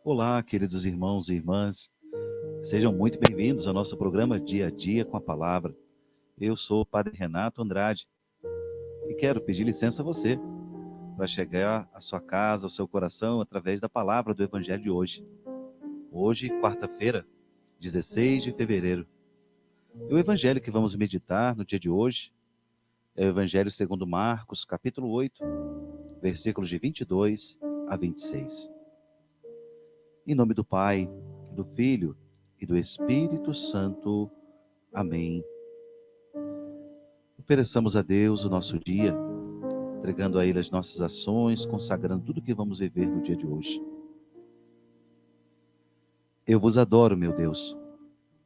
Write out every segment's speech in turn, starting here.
Olá, queridos irmãos e irmãs, sejam muito bem-vindos ao nosso programa Dia a Dia com a Palavra. Eu sou o Padre Renato Andrade e quero pedir licença a você para chegar à sua casa, ao seu coração, através da palavra do Evangelho de hoje. Hoje, quarta-feira, 16 de fevereiro. E o Evangelho que vamos meditar no dia de hoje é o Evangelho segundo Marcos, capítulo 8, versículos de 22 a 26. Em nome do Pai, do Filho e do Espírito Santo. Amém. Ofereçamos a Deus o nosso dia, entregando a Ele as nossas ações, consagrando tudo o que vamos viver no dia de hoje. Eu vos adoro, meu Deus,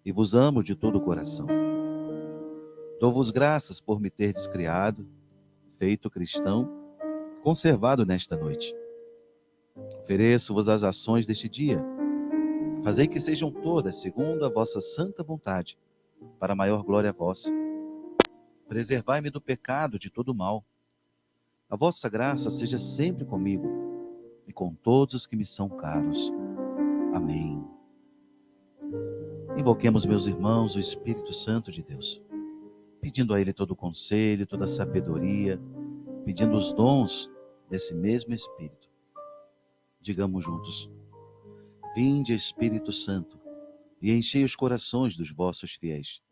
e vos amo de todo o coração. Dou-vos graças por me terdes criado, feito cristão, conservado nesta noite. Ofereço-vos as ações deste dia. Fazei que sejam todas segundo a vossa santa vontade, para a maior glória vossa. Preservai-me do pecado, de todo o mal. A vossa graça seja sempre comigo e com todos os que me são caros. Amém. Invoquemos, meus irmãos, o Espírito Santo de Deus, pedindo a Ele todo o conselho, toda a sabedoria, pedindo os dons desse mesmo Espírito. Digamos juntos: Vinde, Espírito Santo, e enchei os corações dos vossos fiéis,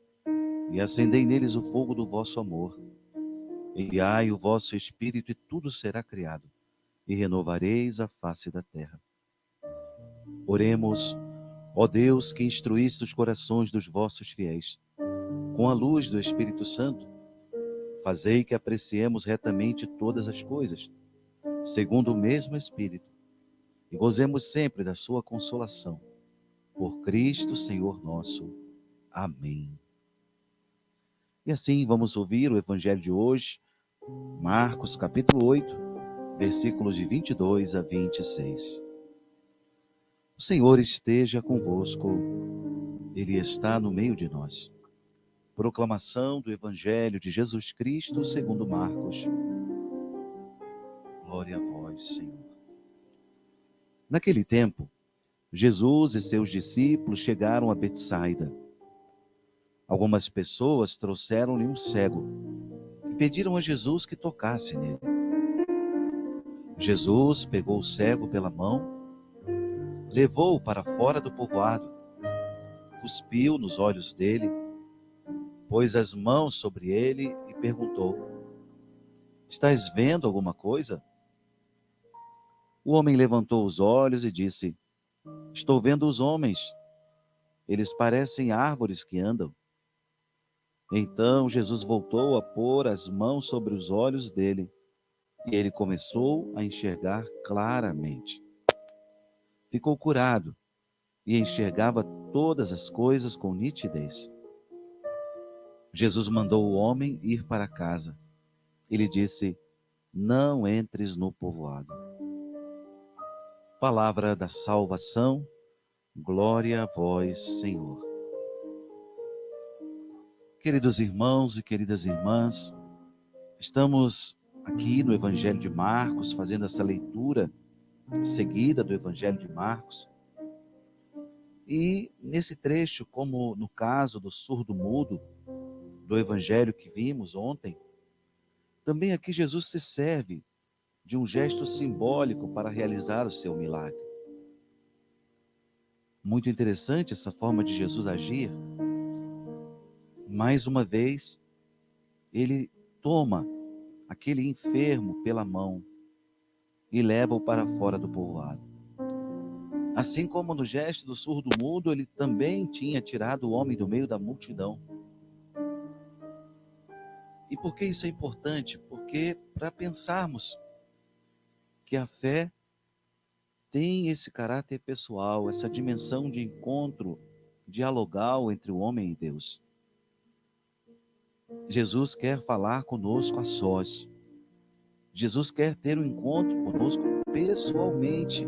e acendei neles o fogo do vosso amor. Enviai o vosso Espírito, e tudo será criado, e renovareis a face da terra. Oremos. Ó Deus, que instruíste os corações dos vossos fiéis, com a luz do Espírito Santo, fazei que apreciemos retamente todas as coisas, segundo o mesmo Espírito, e gozemos sempre da sua consolação. Por Cristo, Senhor nosso. Amém. E assim vamos ouvir o Evangelho de hoje, Marcos capítulo 8, versículos de 22 a 26. O Senhor esteja convosco, Ele está no meio de nós. Proclamação do Evangelho de Jesus Cristo segundo Marcos. Glória a vós, Senhor. Naquele tempo, Jesus e seus discípulos chegaram a Betsaida. Algumas pessoas trouxeram-lhe um cego e pediram a Jesus que tocasse nele. Jesus pegou o cego pela mão, levou-o para fora do povoado, cuspiu nos olhos dele, pôs as mãos sobre ele e perguntou: Estás vendo alguma coisa? O homem levantou os olhos e disse: Estou vendo os homens. Eles parecem árvores que andam. Então Jesus voltou a pôr as mãos sobre os olhos dele e ele começou a enxergar claramente. Ficou curado e enxergava todas as coisas com nitidez. Jesus mandou o homem ir para casa. Ele disse: Não entres no povoado. Palavra da salvação, glória a vós, Senhor. Queridos irmãos e queridas irmãs, estamos aqui no Evangelho de Marcos, fazendo essa leitura seguida do Evangelho de Marcos. E nesse trecho, como no caso do surdo-mudo, do Evangelho que vimos ontem, também aqui Jesus se serve de um gesto simbólico para realizar o seu milagre. Muito interessante essa forma de Jesus agir. Mais uma vez, ele toma aquele enfermo pela mão e leva-o para fora do povoado. Assim como no gesto do surdo-mudo, ele também tinha tirado o homem do meio da multidão. E por que isso é importante? Porque para pensarmos que a fé tem esse caráter pessoal, essa dimensão de encontro dialogal entre o homem e Deus. Jesus quer falar conosco a sós. Jesus quer ter um encontro conosco pessoalmente.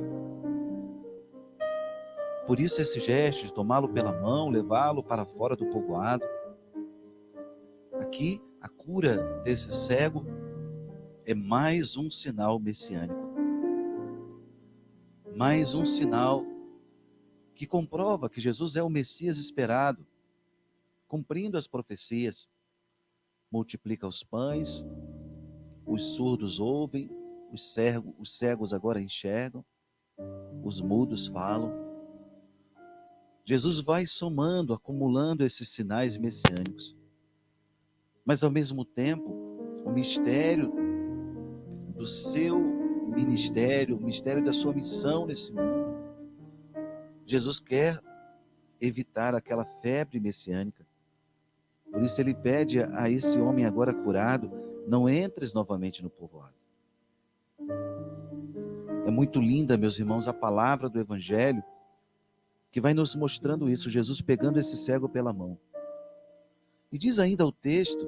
Por isso esse gesto de tomá-lo pela mão, levá-lo para fora do povoado. Aqui, a cura desse cego é mais um sinal messiânico. Mais um sinal que comprova que Jesus é o Messias esperado, cumprindo as profecias. Multiplica os pães, os surdos ouvem, os cegos agora enxergam, os mudos falam. Jesus vai somando, acumulando esses sinais messiânicos. Mas, ao mesmo tempo, o mistério do seu ministério, o mistério da sua missão nesse mundo, Jesus quer evitar aquela febre messiânica. Por isso ele pede a esse homem agora curado: não entres novamente no povoado. É muito linda, meus irmãos, a palavra do Evangelho, que vai nos mostrando isso, Jesus pegando esse cego pela mão. E diz ainda o texto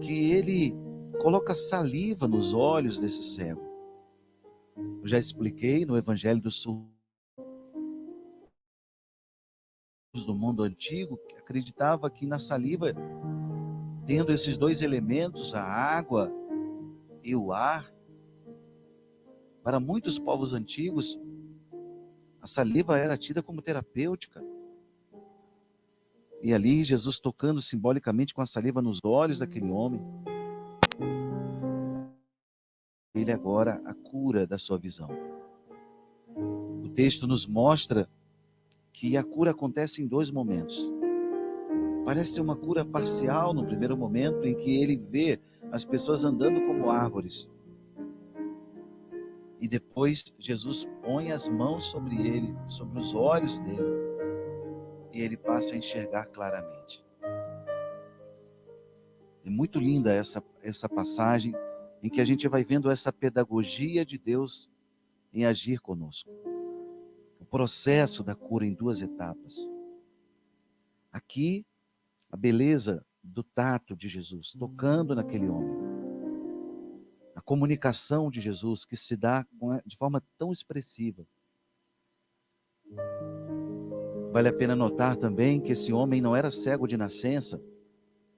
que ele coloca saliva nos olhos desse cego. Eu já expliquei no Evangelho dos surdos do mundo antigo, que acreditava que na saliva, tendo esses dois elementos, a água e o ar, para muitos povos antigos, a saliva era tida como terapêutica. E ali Jesus tocando simbolicamente com a saliva nos olhos daquele homem, ele agora a cura da sua visão. O texto nos mostra que a cura acontece em dois momentos. Parece ser uma cura parcial no primeiro momento, em que ele vê as pessoas andando como árvores. E depois Jesus põe as mãos sobre ele, sobre os olhos dele, e ele passa a enxergar claramente. É muito linda essa passagem, em que a gente vai vendo essa pedagogia de Deus em agir conosco. O processo da cura em duas etapas. Aqui, a beleza do tato de Jesus, tocando naquele homem. A comunicação de Jesus, que se dá de forma tão expressiva. Vale a pena notar também que esse homem não era cego de nascença,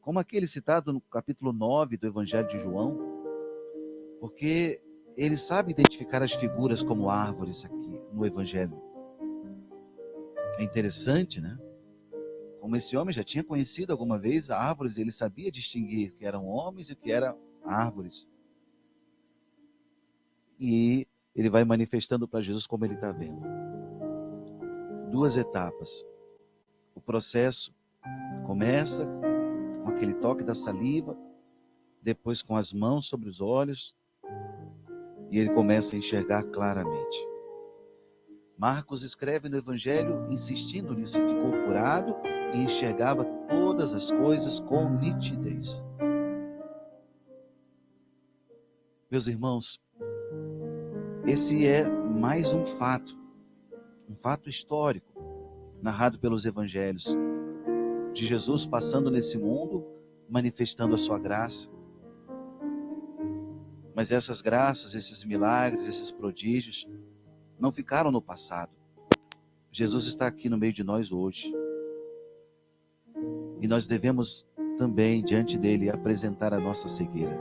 como aquele citado no capítulo 9 do Evangelho de João, porque ele sabe identificar as figuras como árvores aqui no Evangelho. É interessante, né? Como esse homem já tinha conhecido alguma vez árvores, ele sabia distinguir o que eram homens e o que eram árvores. E ele vai manifestando para Jesus como ele está vendo. Duas etapas. O processo começa com aquele toque da saliva, depois com as mãos sobre os olhos, e ele começa a enxergar claramente. Marcos escreve no Evangelho insistindo nisso: ficou curado e enxergava todas as coisas com nitidez. Meus irmãos, esse é mais um fato histórico, narrado pelos Evangelhos, de Jesus passando nesse mundo, manifestando a sua graça. Mas essas graças, esses milagres, esses prodígios, não ficaram no passado. Jesus está aqui no meio de nós hoje. E nós devemos também, diante dele, apresentar a nossa cegueira.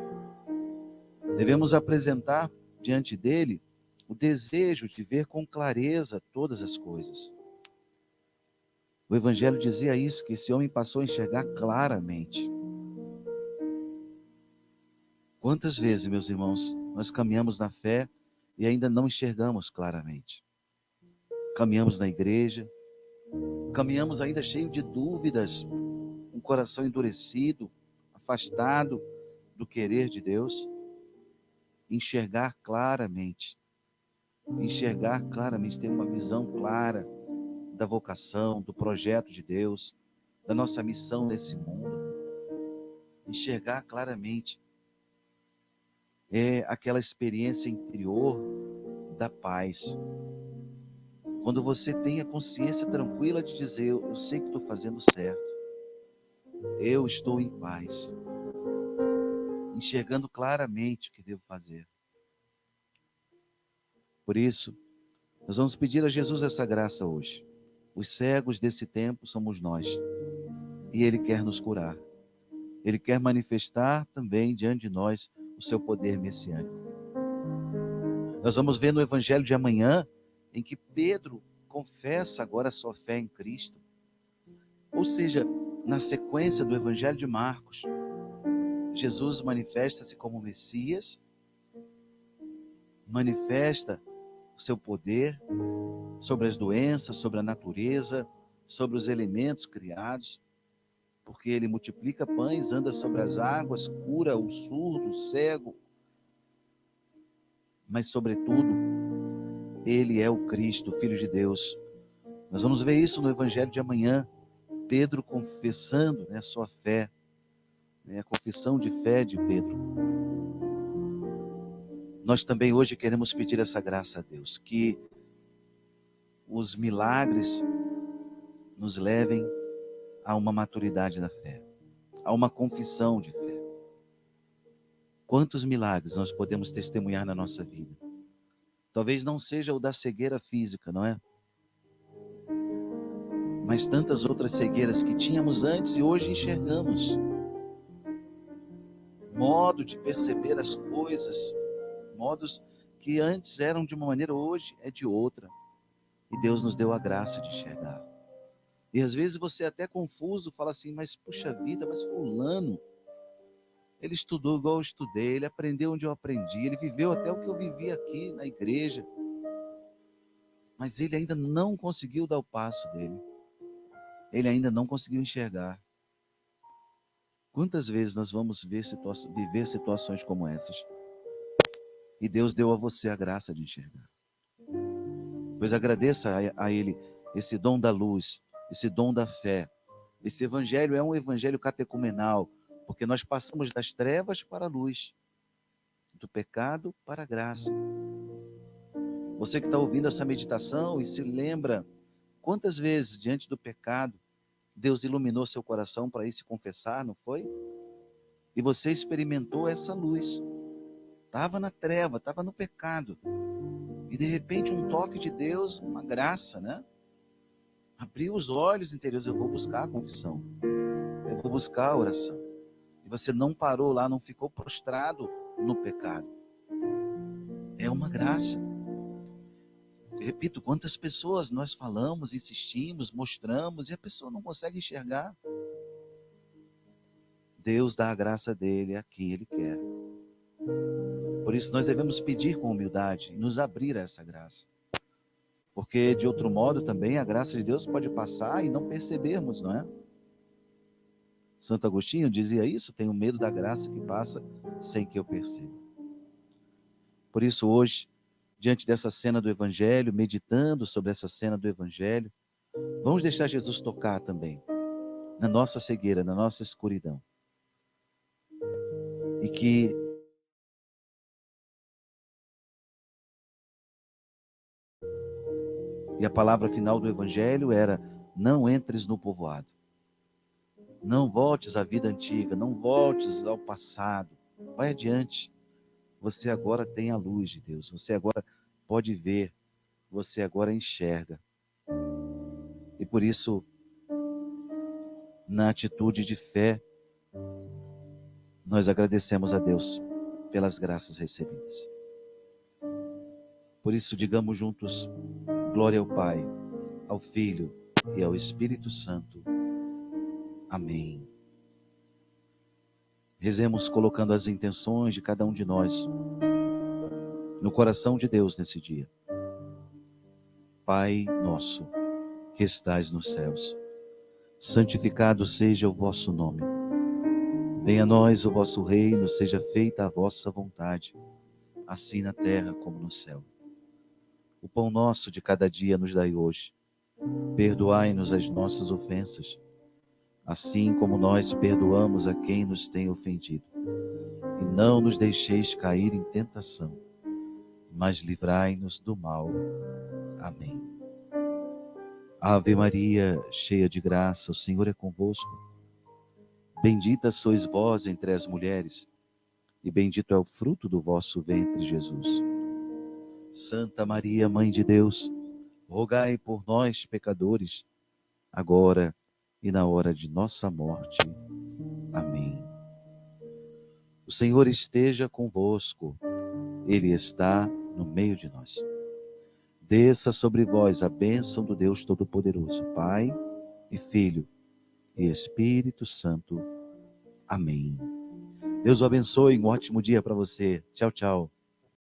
Devemos apresentar diante dele o desejo de ver com clareza todas as coisas. O Evangelho dizia isso, que esse homem passou a enxergar claramente. Quantas vezes, meus irmãos, nós caminhamos na fé e ainda não enxergamos claramente? Caminhamos na igreja, caminhamos ainda cheio de dúvidas, um coração endurecido, afastado do querer de Deus. Enxergar claramente, ter uma visão clara da vocação, do projeto de Deus, da nossa missão nesse mundo. Enxergar claramente é aquela experiência interior da paz. Quando você tem a consciência tranquila de dizer: eu sei que estou fazendo certo, eu estou em paz, enxergando claramente o que devo fazer. Por isso, nós vamos pedir a Jesus essa graça hoje. Os cegos desse tempo somos nós, e Ele quer nos curar. Ele quer manifestar também diante de nós o seu poder messiânico. Nós vamos ver no Evangelho de amanhã, em que Pedro confessa agora a sua fé em Cristo. Ou seja, na sequência do Evangelho de Marcos, Jesus manifesta-se como Messias, manifesta o seu poder sobre as doenças, sobre a natureza, sobre os elementos criados, porque ele multiplica pães, anda sobre as águas, cura o surdo, o cego, mas sobretudo, ele é o Cristo, Filho de Deus. Nós vamos ver isso no Evangelho de amanhã, Pedro confessando, né, sua fé, né, a confissão de fé de Pedro. Nós também hoje queremos pedir essa graça a Deus, que os milagres nos levem a uma maturidade da fé, a uma confissão de fé. Quantos milagres nós podemos testemunhar na nossa vida? Talvez não seja o da cegueira física, não é? Mas tantas outras cegueiras que tínhamos antes e hoje enxergamos. Modo de perceber as coisas, modos que antes eram de uma maneira, hoje é de outra. E Deus nos deu a graça de enxergar. E às vezes você é até confuso, fala assim, mas puxa vida, mas fulano, ele estudou igual eu estudei, ele aprendeu onde eu aprendi, ele viveu até o que eu vivi aqui na igreja. Mas ele ainda não conseguiu dar o passo dele. Ele ainda não conseguiu enxergar. Quantas vezes nós vamos viver situações como essas? E Deus deu a você a graça de enxergar. Pois agradeça a Ele esse dom da luz, esse dom da fé. Esse evangelho é um evangelho catecumenal, porque nós passamos das trevas para a luz, do pecado para a graça. Você que está ouvindo essa meditação e se lembra quantas vezes diante do pecado Deus iluminou seu coração para ir se confessar, não foi? E você experimentou essa luz. Estava na treva, estava no pecado. E de repente um toque de Deus, uma graça, né? Abriu os olhos interiores, eu vou buscar a confissão. Eu vou buscar a oração. E você não parou lá, não ficou prostrado no pecado. É uma graça. Repito, quantas pessoas nós falamos, insistimos, mostramos, e a pessoa não consegue enxergar. Deus dá a graça dele a quem ele quer. Por isso nós devemos pedir com humildade e nos abrir a essa graça. Porque de outro modo também a graça de Deus pode passar e não percebermos, não é? Santo Agostinho dizia isso, tenho medo da graça que passa sem que eu perceba. Por isso hoje, diante dessa cena do Evangelho, meditando sobre essa cena do Evangelho, vamos deixar Jesus tocar também na nossa cegueira, na nossa escuridão. E a palavra final do Evangelho era: não entres no povoado. Não voltes à vida antiga, não voltes ao passado. Vai adiante. Você agora tem a luz de Deus. Você agora pode ver. Você agora enxerga. E por isso, na atitude de fé, nós agradecemos a Deus pelas graças recebidas. Por isso, digamos juntos: glória ao Pai, ao Filho e ao Espírito Santo. Amém. Rezemos colocando as intenções de cada um de nós no coração de Deus nesse dia. Pai nosso, que estais nos céus, santificado seja o vosso nome. Venha a nós o vosso reino, seja feita a vossa vontade, assim na terra como no céu. O pão nosso de cada dia nos dai hoje. Perdoai-nos as nossas ofensas, assim como nós perdoamos a quem nos tem ofendido. E não nos deixeis cair em tentação, mas livrai-nos do mal. Amém. Ave Maria, cheia de graça, o Senhor é convosco. Bendita sois vós entre as mulheres, e bendito é o fruto do vosso ventre, Jesus. Santa Maria, Mãe de Deus, rogai por nós, pecadores, agora e na hora de nossa morte. Amém. O Senhor esteja convosco, Ele está no meio de nós. Desça sobre vós a bênção do Deus Todo-Poderoso, Pai e Filho e Espírito Santo. Amém. Deus o abençoe, um ótimo dia para você. Tchau, tchau.